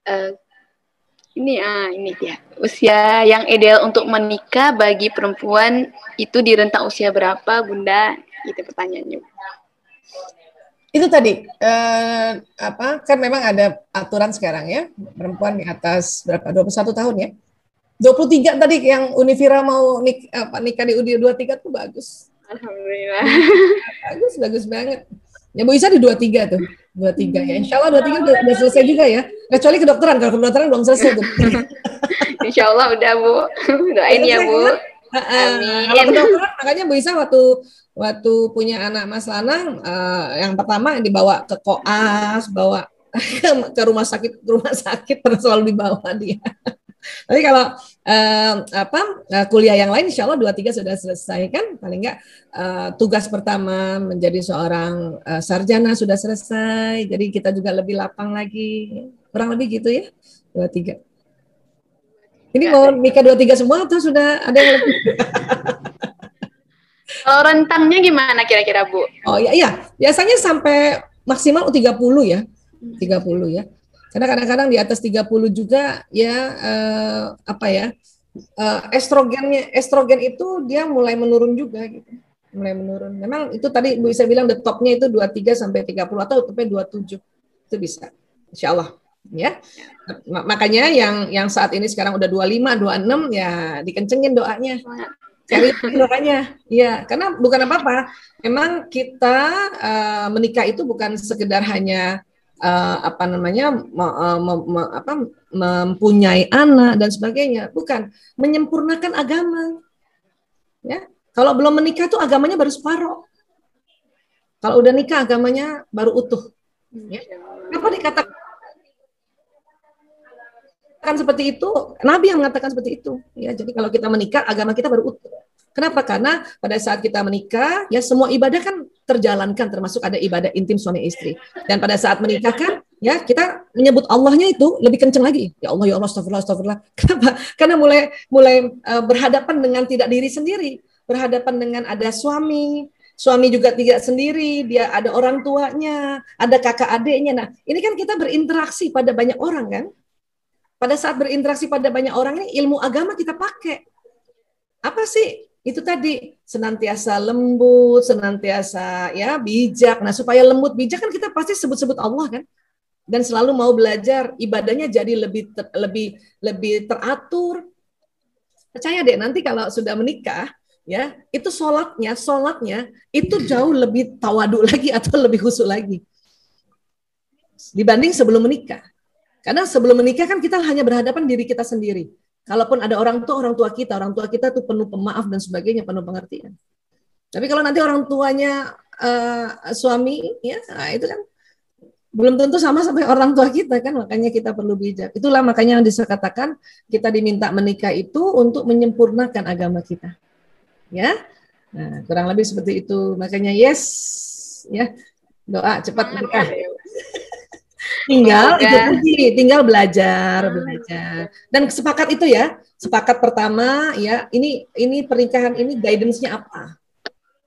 Uh, ini dia. Usia yang ideal untuk menikah bagi perempuan itu di rentang usia berapa, Bunda? Itu pertanyaannya. Itu tadi kan memang ada aturan sekarang ya, perempuan di atas berapa? 21 tahun ya. 23 tadi yang Univira mau nikah di usia 23 tuh bagus. Alhamdulillah. Bagus banget. Ya Bu Isa di 23 tuh. 23 ya. Insya Allah 23 udah selesai juga ya. Kecuali kedokteran, kalau kedokteran belum selesai tuh. Insya Allah udah Bu. Doain ya Bu. Amin. Kalau kedokteran makanya Bu Isa waktu punya anak Mas Lanang, yang pertama dibawa ke koas, bawa ke rumah sakit terus selalu dibawa dia. Tapi kalau kuliah yang lain insya Allah 23 sudah selesai kan, paling enggak tugas pertama menjadi seorang sarjana sudah selesai, jadi kita juga lebih lapang lagi, kurang lebih gitu ya, 23. Ini mau nikah 23 semua atau sudah ada yang lebih? Kalau rentangnya gimana kira-kira Bu? Oh iya, biasanya sampai maksimal 30 ya, 30 ya. Karena kadang-kadang di atas 30 juga ya estrogen itu dia mulai menurun juga gitu. Mulai menurun. Memang itu tadi Bu Isa bilang the top-nya itu 23 sampai 30 atau sampai 27. Itu bisa. Insyaallah ya. Makanya yang saat ini sekarang udah 25, 26 ya dikencengin doanya. Cari doanya. Ya, karena bukan apa-apa. Memang kita menikah itu bukan sekedar hanya mempunyai anak dan sebagainya, bukan, menyempurnakan agama ya. Kalau belum menikah tuh agamanya baru separuh, kalau udah nikah agamanya baru utuh ya. Kenapa dikatakan seperti itu? Nabi yang mengatakan seperti itu ya. Jadi kalau kita menikah agama kita baru utuh. Kenapa? Karena pada saat kita menikah, ya semua ibadah kan terjalankan, termasuk ada ibadah intim suami istri. Dan pada saat menikah kan, ya kita menyebut Allahnya itu lebih kenceng lagi. Ya Allah, astagfirullah, astagfirullah. Kenapa? Karena mulai berhadapan dengan tidak diri sendiri, berhadapan dengan ada suami juga tidak sendiri, dia ada orang tuanya, ada kakak adiknya. Nah, ini kan kita berinteraksi pada banyak orang kan. Pada saat berinteraksi pada banyak orang ini ilmu agama kita pakai. Apa sih? Itu tadi senantiasa lembut, senantiasa ya bijak. Nah, supaya lembut bijak kan kita pasti sebut-sebut Allah kan, dan selalu mau belajar ibadahnya jadi lebih teratur. Percaya deh nanti kalau sudah menikah ya, itu sholatnya itu jauh lebih tawadu lagi atau lebih khusyuk lagi dibanding sebelum menikah. Karena sebelum menikah kan kita hanya berhadapan diri kita sendiri. Kalaupun ada orang tua kita tuh penuh pemaaf dan sebagainya, penuh pengertian. Tapi kalau nanti orang tuanya suami, ya nah itu kan belum tentu sama sampai orang tua kita kan, makanya kita perlu bijak. Itulah makanya yang dikatakan kita diminta menikah itu untuk menyempurnakan agama kita. Ya, nah, kurang lebih seperti itu. Makanya yes, ya doa cepat menikah. Tinggal belajar. Dan sepakat itu ya, sepakat pertama ya, ini pernikahan ini guidance-nya apa?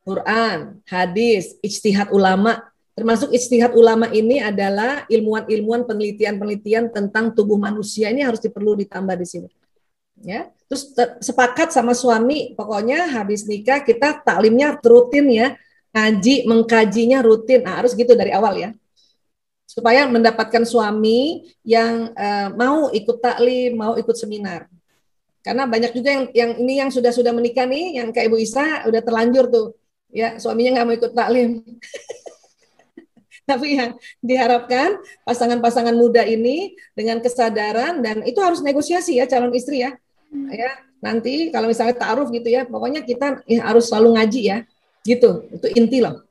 Quran, hadis, ijtihad ulama. Termasuk ijtihad ulama ini adalah ilmuwan-ilmuwan penelitian tentang tubuh manusia, ini harus perlu ditambah di sini. Ya, terus sepakat sama suami, pokoknya habis nikah kita taklimnya rutin ya, ngaji, mengkajinya rutin. Nah, harus gitu dari awal ya. Supaya mendapatkan suami yang mau ikut taklim, mau ikut seminar. Karena banyak juga yang sudah menikah nih, yang kayak Ibu Isa udah terlanjur tuh, ya suaminya nggak mau ikut taklim. Tapi yang diharapkan pasangan-pasangan muda ini dengan kesadaran, dan itu harus negosiasi ya calon istri ya. Ya nanti kalau misalnya ta'aruf gitu ya, pokoknya kita ya, harus selalu ngaji ya, gitu. Itu inti loh.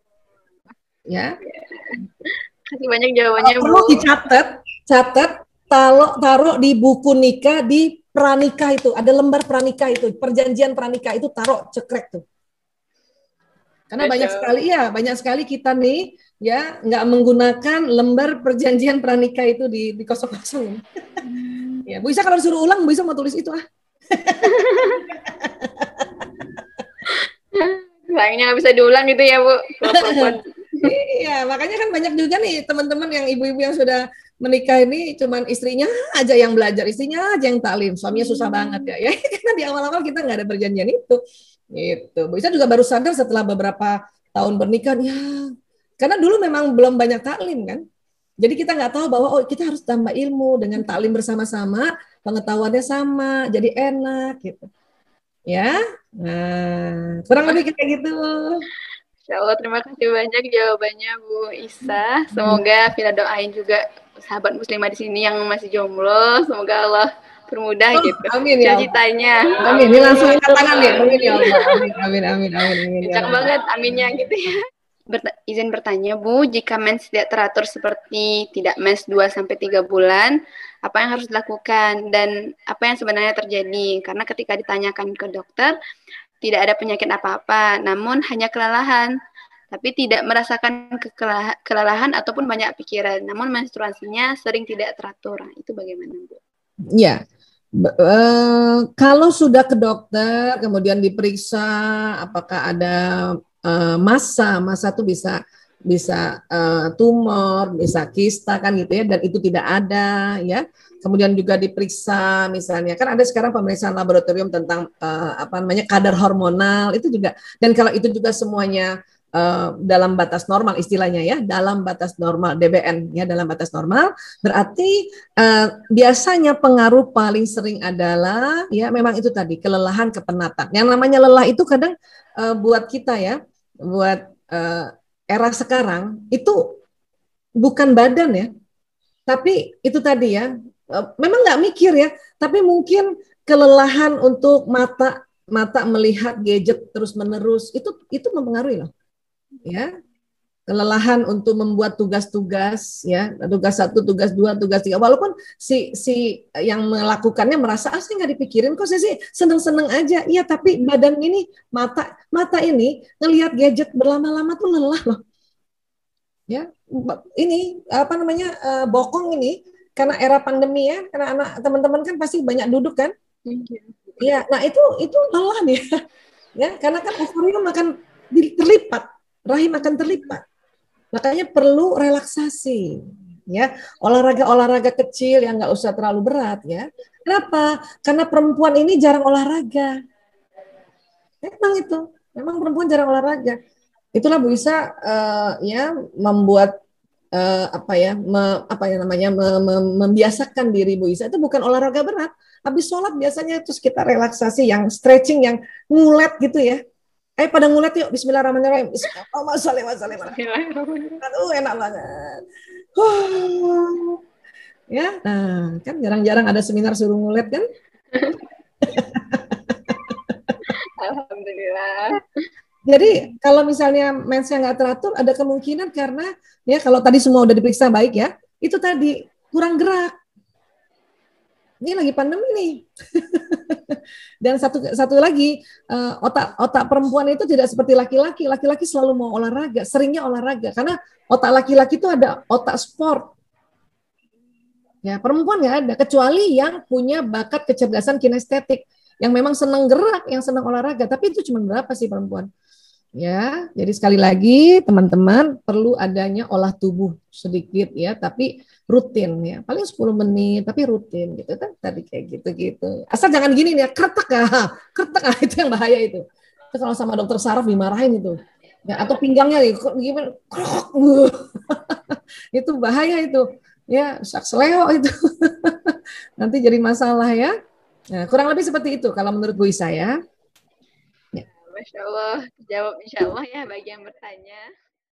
Ya. Kasih banyak jawabannya. Perlu dicatat, taruh di buku nikah, di pranikah itu ada lembar pranikah itu, perjanjian pranikah itu taruh cekrek tuh. Karena banyak sekali kita nih ya nggak menggunakan lembar perjanjian pranikah itu di kosong-kosong. Ya, Bu Isa kalau disuruh ulang, Bu Isa mau tulis itu ah. Sayangnya nggak bisa diulang gitu ya Bu. Iya, makanya kan banyak juga nih teman-teman yang ibu-ibu yang sudah menikah ini cuman istrinya aja yang belajar, istrinya aja yang taklim, suaminya susah banget ya. Ya karena di awal-awal kita nggak ada perjanjian itu. Gitu. Bu Isa juga baru sadar setelah beberapa tahun pernikahan, ya karena dulu memang belum banyak taklim kan. Jadi kita nggak tahu bahwa oh kita harus tambah ilmu dengan taklim bersama-sama, pengetahuannya sama, jadi enak gitu. Ya, nah kurang lebih kayak gitu. Insya Allah, terima kasih banyak jawabannya Bu Isa. Semoga Vina doain juga sahabat muslimah di sini yang masih jomblo, semoga Allah permudah gitu Amin ya Allah. cita-citanya. Amin. Ini langsung angkat tangan ya. Amin ya Allah. Amin, amin, amin, amin, amin. Kencang banget aminnya gitu ya. Izin bertanya Bu, jika mens tidak teratur seperti tidak mens 2-3 bulan, apa yang harus dilakukan dan apa yang sebenarnya terjadi? Karena ketika ditanyakan ke dokter, tidak ada penyakit apa-apa, namun hanya kelelahan. Tapi tidak merasakan kelelahan ataupun banyak pikiran, namun menstruasinya sering tidak teratur. Itu bagaimana Bu? Ya, kalau sudah ke dokter, kemudian diperiksa apakah ada massa itu bisa tumor, bisa kista kan gitu ya, dan itu tidak ada ya. Kemudian juga diperiksa misalnya kan ada sekarang pemeriksaan laboratorium tentang kadar hormonal itu juga, dan kalau itu juga semuanya dalam batas normal istilahnya ya, dalam batas normal DBN ya, dalam batas normal, berarti biasanya pengaruh paling sering adalah ya memang itu tadi kelelahan, kepenatan. Yang namanya lelah itu kadang buat kita ya, buat era sekarang itu bukan badan ya, tapi itu tadi ya, memang nggak mikir ya, tapi mungkin kelelahan untuk mata melihat gadget terus menerus itu mempengaruhi loh. Ya, kelelahan untuk membuat tugas-tugas ya, tugas 1, tugas 2, tugas 3, walaupun si yang melakukannya merasa saya nggak dipikirin kok, saya sih seneng-seneng aja ya, tapi badan ini mata ini ngelihat gadget berlama-lama tuh lelah loh ya. Ini bokong ini karena era pandemi ya, karena anak teman-teman kan pasti banyak duduk kan ya, nah itu lelah nih ya, karena kan ovarium akan terlipat, rahim akan terlipat. Makanya perlu relaksasi, ya, olahraga kecil yang nggak usah terlalu berat, ya. Kenapa? Karena perempuan ini jarang olahraga. Memang perempuan jarang olahraga. Itulah Bu Isa ya membuat membiasakan diri Bu Isa itu bukan olahraga berat. Habis sholat biasanya terus kita relaksasi, yang stretching, yang ngulet gitu ya. Pada ngulet yuk, bismillahirrahmanirrahim. Aduh, enak banget. Ya, nah, kan jarang-jarang ada seminar suruh ngulet kan? Alhamdulillah. Jadi kalau misalnya mensnya nggak teratur, ada kemungkinan karena ya kalau tadi semua udah diperiksa baik ya, itu tadi kurang gerak. Ini lagi pandemi nih. Dan satu lagi, otak perempuan itu tidak seperti laki-laki. Laki-laki selalu mau olahraga, seringnya olahraga. Karena otak laki-laki itu ada otak sport. Ya, perempuan nggak ada, kecuali yang punya bakat kecerdasan kinestetik, yang memang senang gerak, yang senang olahraga. Tapi itu cuma berapa sih perempuan? Ya, jadi sekali lagi teman-teman perlu adanya olah tubuh sedikit ya, tapi rutin ya, paling 10 menit tapi rutin gitu kan, tadi kayak gitu-gitu. Asal jangan gini nih ya, kretek itu yang bahaya itu. Itu kalau sama dokter saraf dimarahin itu. Ya, atau pinggangnya nih gimana? Itu bahaya itu. Ya, sakseleo itu. Nanti jadi masalah ya. Nah, kurang lebih seperti itu kalau menurut Bu Isa ya. Masya Allah, jawab insya Allah ya bagi yang bertanya.